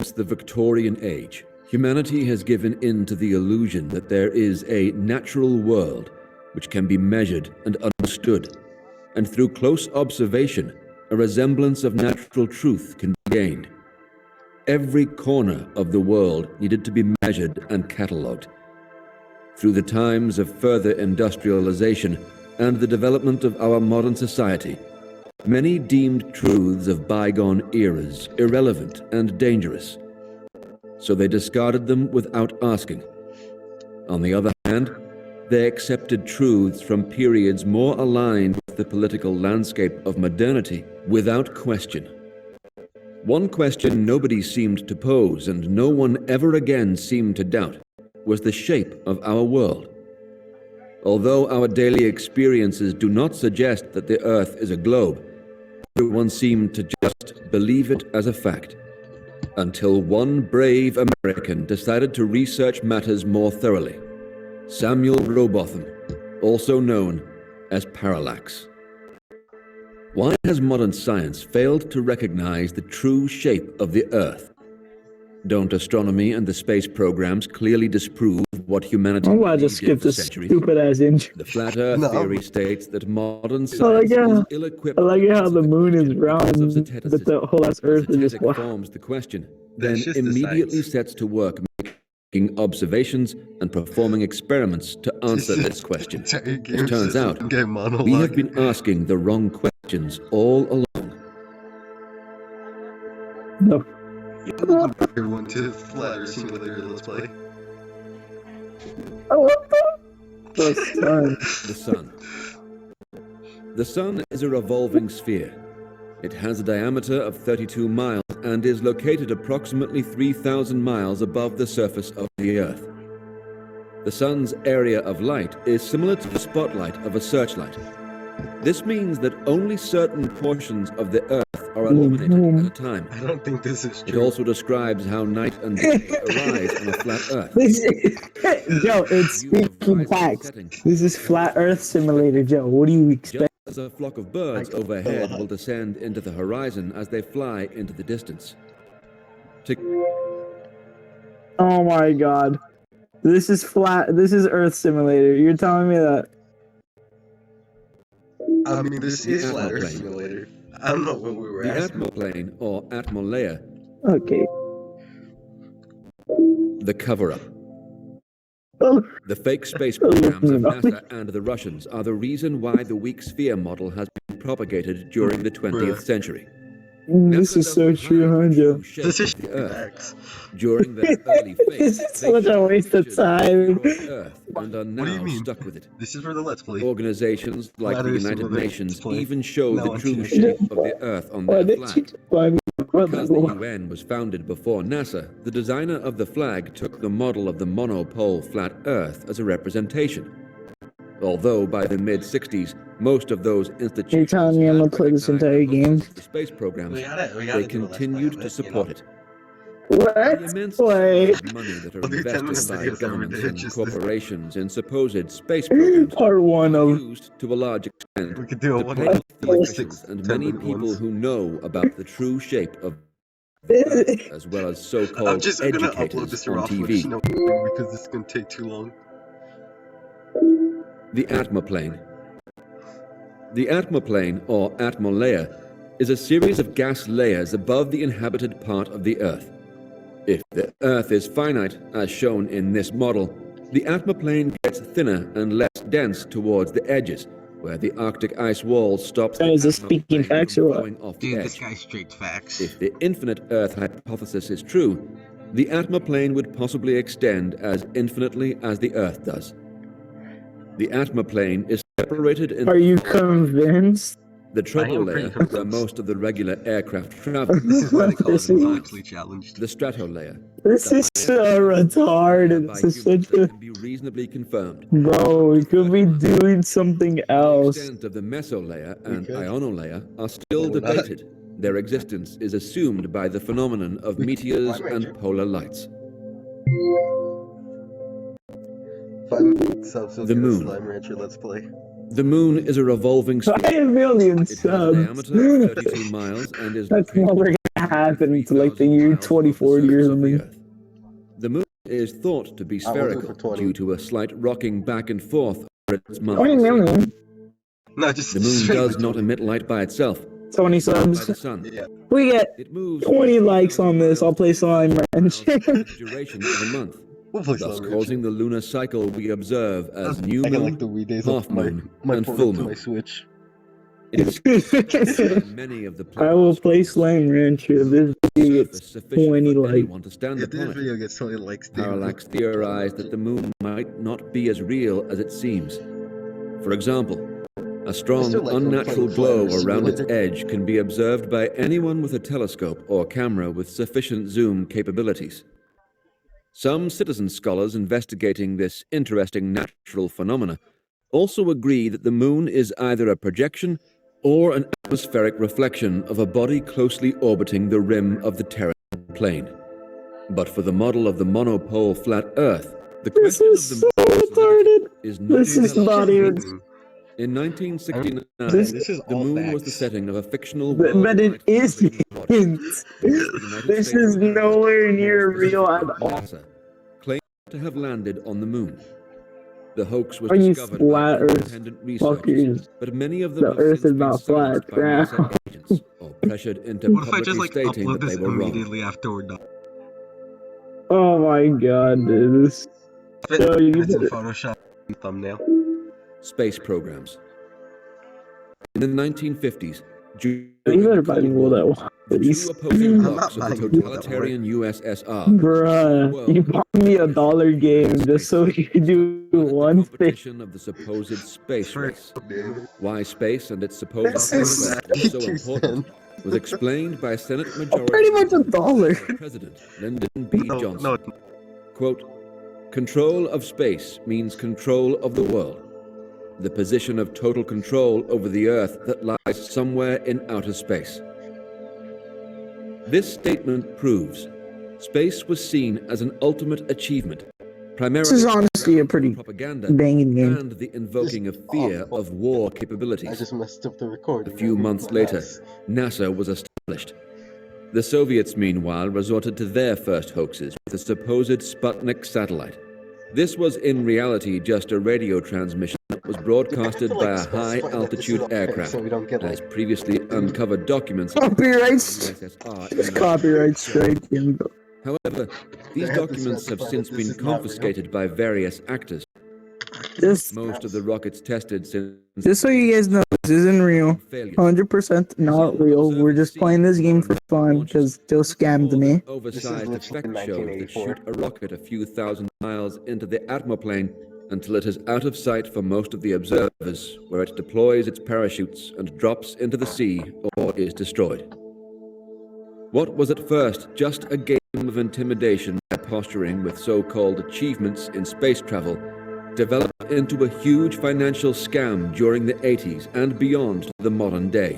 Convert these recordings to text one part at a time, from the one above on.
Since the Victorian age, humanity has given in to the illusion that there is a natural world which can be measured and understood, and through close observation, a resemblance of natural truth can be gained. Every corner of the world needed to be measured and catalogued. Through the times of further industrialization and the development of our modern society, many deemed truths of bygone eras irrelevant and dangerous, so they discarded them without asking. On the other hand, they accepted truths from periods more aligned with the political landscape of modernity without question. One question nobody seemed to pose and no one ever again seemed to doubt was the shape of our world. Although our daily experiences do not suggest that the Earth is a globe, everyone seemed to just believe it as a fact, until one brave American decided to research matters more thoroughly. Samuel Rowbotham, also known as Parallax. Why has modern science failed to recognize the true shape of the Earth? Don't astronomy and the space programs clearly disprove what humanity just skip this stupid-ass intro. The flat Earth theory states that modern science is ill-equipped. I like how the moon is round, but the whole Earth is just flat. Forms the question, then immediately sets to work making observations and performing experiments to answer this question. It turns out, we have been asking the wrong questions all along. No. Everyone to Flat Earth Simulator Let's Play. Oh, what the sun. The Sun. The Sun is a revolving sphere. It has a diameter of 32 miles and is located approximately 3,000 miles above the surface of the Earth. The Sun's area of light is similar to the spotlight of a searchlight. This means that only certain portions of the Earth are illuminated at a time. I don't think this is true. It also describes how night and day arise on a flat Earth. Joe, it's speaking facts. This is Flat Earth Simulator, Joe. What do you expect? Just as a flock of birds overhead will descend into the horizon as they fly into the distance. Oh my god. This is Earth Simulator. You're telling me that? I mean, this is Flat Earth Simulator. I don't know what we were asking. The atmoplane, or atmosphere. Okay. The cover-up. Oh. The fake space programs of NASA and the Russians are the reason why the weak sphere model has been propagated during the 20th century. This is so true, huh, Joe? This is facts. During their early phase, this is such a waste of time. Earth and are now stuck with it. This is for the Let's Play. Organizations like the United Nations even show the true shape of the Earth on their flag. Because the UN was founded before NASA, the designer of the flag took the model of the monopole flat Earth as a representation. Although by the mid-60s, most of those institutions... You're telling me I'm gonna play this entire game? The space programs, they continued to support it. What? The immense Wait. money that are invested by governments and corporations in supposed space programs Part one of... used to a large extent We could do a to one pay off the officials and many people who know about the true shape of as well as so-called educators on TV. Because this is going to take too long. The atmoplane. The atmoplane, or atmosphere, is a series of gas layers above the inhabited part of the Earth. If the Earth is finite, as shown in this model, the atmoplane gets thinner and less dense towards the edges, where the Arctic ice wall stops the Is this speaking facts or what? flowing off the Dude, edge. this guy's straight facts. If the infinite Earth hypothesis is true, the atmoplane would possibly extend as infinitely as the Earth does. The atmoplane is separated into... Are you convinced? The tropolayer, where most of the regular aircraft travel. This is why they call This it is- Moxley challenged. The stratolayer. This is so retarded. By This is humans such a... that can be reasonably confirmed. Bro, we could be doing something The else. extent of the mesolayer and could. ionolayer are still No, we're not. debated. Their existence is assumed by the phenomenon of meteors and polar lights. 5 subs will The get a moon. Slime Rancher Let's Play. The moon is a revolving sphere. 5 million It has a diameter subs. of 32 miles and is That's located never gonna happen until like the 3,000 year miles above the 2040 or surface of the something. Earth. The moon is thought to be I will do it spherical for 20. due to a slight rocking back and forth over its 20 months. million. No, just The moon straight does for not 20. emit light by itself, 20 but by the subs. sun. Yeah. We get It moves 20 likes on this. I'll play Slime miles Rancher. for the duration of a month, We'll play thus Slime causing Rancher. the lunar cycle we observe as new I got like moon, the weekdays half of my moon, my and port full up to my moon. Switch. It is many of the I will play Slime Rancher if this video surface gets sufficient 20 for likes. anyone to stand If this upon it. video gets 20 likes, dude, Parallax theorized that the moon might not be as real as it seems. For example, a strong, Mr. Like unnatural playing glow Flash around its Simulator. edge can be observed by anyone with a telescope or camera with sufficient zoom capabilities. Some citizen scholars investigating this interesting natural phenomena also agree that the moon is either a projection or an atmospheric reflection of a body closely orbiting the rim of the terrestrial plane. But for the model of the monopole flat Earth, the This question is of so the moon's retarded. is not This is developed. not even. In 1969, This- This is the all moon was the facts. setting of a fictional But it worldwide isn't. television broadcast. The United This States is of America, nowhere near more real at specifically all. NASA, claimed to have landed on the moon. The hoax was Are you discovered flat by Earth independent researchers, fuckers? but many of them The have Earth since is been not silenced flat, by bruh. NASA agents or pressured into What if I publicly just like stating upload that they this were wrong. immediately after we're done? Oh my god, dude. This... Yo, you It's in better- Photoshop. Thumbnail. Space programs. In the 1950s, during You better the buy Cold me all War, that water, the please. two opposing I'm blocks not of the buying you all that totalitarian USSR Bruh, you bought me $1 game just so you could do won at the one thing. competition of the supposed space race. Dude. Why space and its supposed This is- was so important was explained by Senate Majority Pretty much $1. President Lyndon B. No, Johnson. no, Quote, "Control of space means control of the world, the position of total control over the Earth that lies somewhere in outer space." This statement proves space was seen as an ultimate achievement, primarily This is honestly a pretty propaganda banging game. and the invoking of fear awful. of war I capabilities. just messed up the recording. A few months later, NASA was established. The Soviets, meanwhile, resorted to their first hoaxes with the supposed Sputnik satellite. This was in reality just a radio transmission that was broadcasted by a high-altitude aircraft, so we don't get as like previously uncovered documents Copyright, USSR just in- copyright strike him. However, these They have to documents have specify since that this been is not real. confiscated by various actors. Just, Most of the rockets tested since just so you guys know, this isn't real. failure. 100% not real. We're just playing this game for fun because Joe scammed me. Oversized literally effect in shows that 1984. shoot a rocket a few thousand miles into the atmoplane until it is out of sight for most of the observers, where it deploys its parachutes and drops into the sea or is destroyed. What was at first just a game of intimidation by posturing with so-called achievements in space travel developed into a huge financial scam during the 80s and beyond to the modern day,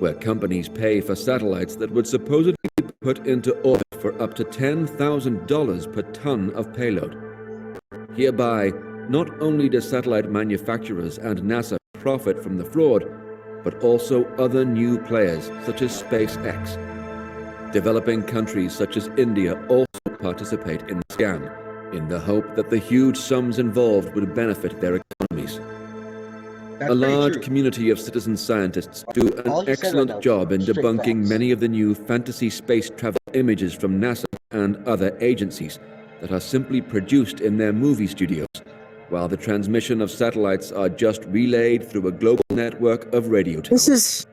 where companies pay for satellites that would supposedly be put into orbit for up to $10,000 per ton of payload. Hereby, not only do satellite manufacturers and NASA profit from the fraud, but also other new players such as SpaceX. Developing countries such as India also participate in the scam, in the hope that the huge sums involved would benefit their economies. That's A pretty large true. community of citizen scientists do All an you said right excellent now, job in straight debunking facts. many of the new fantasy space travel images from NASA and other agencies that are simply produced in their movie studios, while the transmission of satellites are just relayed through a global network of radio This towers. is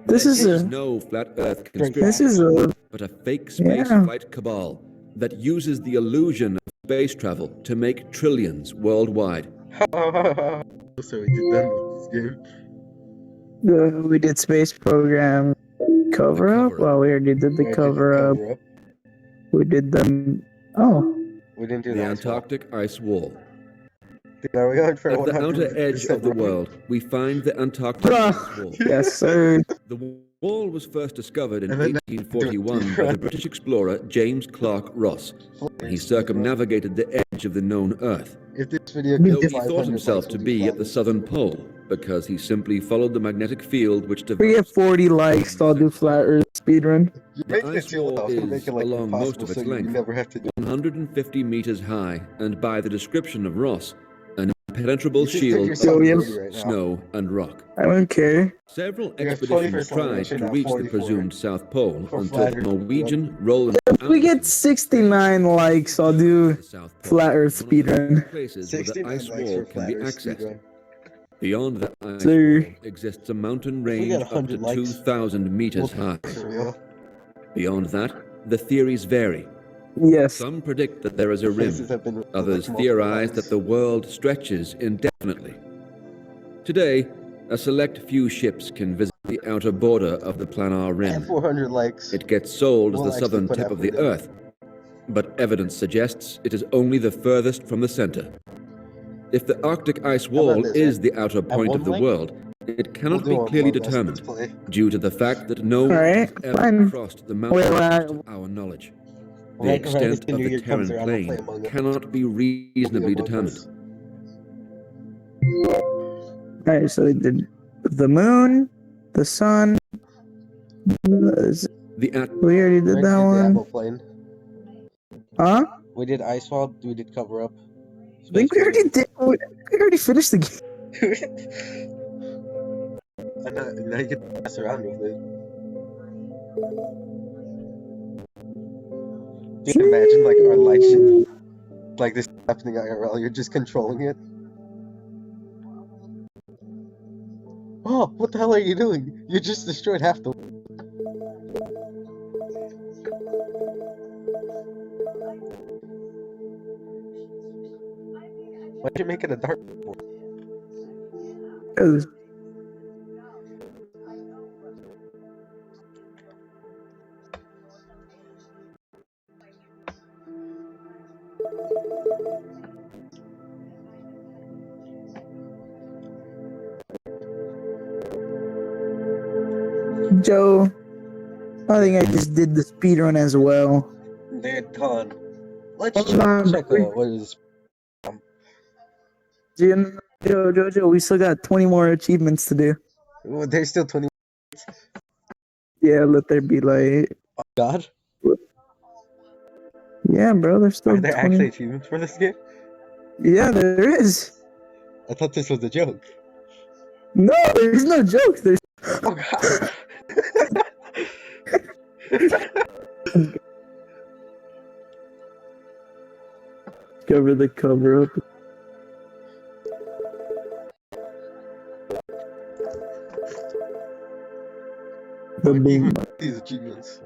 There is a no flat Earth This conspiracy, this is a but a fake space Yeah. flight cabal that uses the illusion of space travel to make trillions worldwide. So we did done with this game. we did space program cover up. cover-up. Well, we already did the We did cover up. cover-up. We did the oh. We didn't do The that. Antarctic ice wall. Are we going for At the outer 100% edge of the wrong? world, we find the Antarctic Bruh. ice wall. Yes, sir. The wall was first discovered in And then 1841 by the British explorer James Clark Ross. he circumnavigated the edge of the known Earth. If this video Though Though gets he 500 thought himself likes, to we'll do be at flat the Earth. southern pole because he simply followed the magnetic field which If we get develops. 40 likes, I'll do flat Earth speedrun. You're The making it ice too wall loud. I'm gonna is, make it like along most impossible of its so you length, never have to do 150 meters high, and by the description of Ross, an impenetrable You should put shield yourself of in ice, video right now. snow, and rock. I don't care. Several You have expeditions 20% tried reaction to at reach the 44 presumed South Pole for until flat the Earth. Norwegian Roland If we get Amundsen 69 likes, I'll do the South Pole, flat Earth one of the few speedrun. places where the 69 ice likes wall for can flat be Earth accessed. speedrun. Beyond the ice Sir. wall exists a mountain If we range get up to 100 likes, 2,000 meters high. For real. Beyond that, the theories vary. Yes. Some predict that there is a rim. Places have been Others multiple theorize times. that the world stretches indefinitely. Today, a select few ships can visit the outer border of the planar At rim. 400 likes. It gets sold as We'll the actually southern put tip out of the video. Earth, but evidence suggests it is only the furthest from the center. If the Arctic ice wall this, is right? the outer point one of the like, world, it cannot We'll do be clearly Among Us determined Let's Play. due to the fact that no one Alright, has ever fine. crossed the mountain Wait, to our knowledge. The Right as extent the of new the year comes Terran around, we'll play plain Among Us. cannot be reasonably Among determined. Us. Alright, so we did the moon, the sun. The at We already did Greg that did the one. Apple plane. Huh? We did ice wall. We did cover up. I think we already did. We already finished the game. And now you get to mess around with it. Dude, imagine like our light shit, like this happening IRL. You're just controlling it. Oh, what the hell are you doing? You just destroyed half the. Why'd you make it a dark? 'Cause Joe, I think I just did the speedrun as well. They're done. Let's Hold on, check wait. what is. Joe, we still got 20 more achievements to do. Well, there's still 20. Yeah, let there be light. God, Yeah, bro, there's still are there 20. actually achievements for this game? Yeah, there is. I thought this was a joke. No, there's no joke. There's Oh God. cover the cover up. The Like, boom. even these achievements.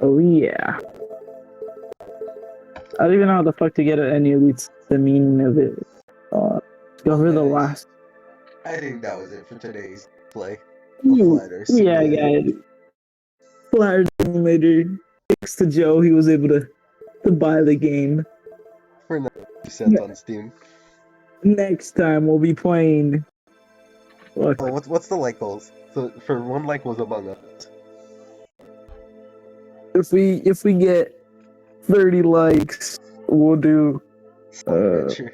Oh yeah. I don't even know how the fuck to get any elites the meaning of it. Discover the Okay. last. I think that was it for today's play. Ooh, Flat Earth yeah, Simulator. guys. Flat Simulator. Thanks to Joe, he was able to buy the game. For 90% on Steam. Next time we'll be playing. Look, Oh, what's the like goals? So for 1 like was Among Us. if we get 30 likes, we'll do. Adventure.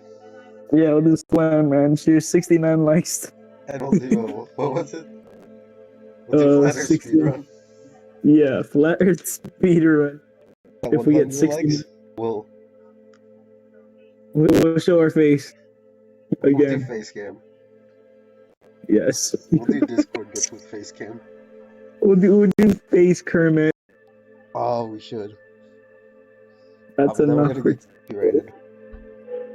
Yeah, we'll do Slam Rancher. 69 likes. And we'll do what was it? We'll do Flat Earth 60. speedrun. Yeah, Flat Earth speedrun. At If we get 100 60 likes, we'll We'll show our face do again. face cam. Yes. We'll do Discord bits with face cam. We'll do face Kermit. Oh, we should. That's Then we're enough. gonna get copyrighted.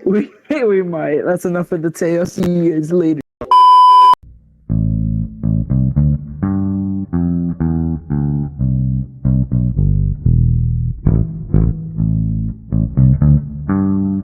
We might. That's enough for the tale. See you guys later.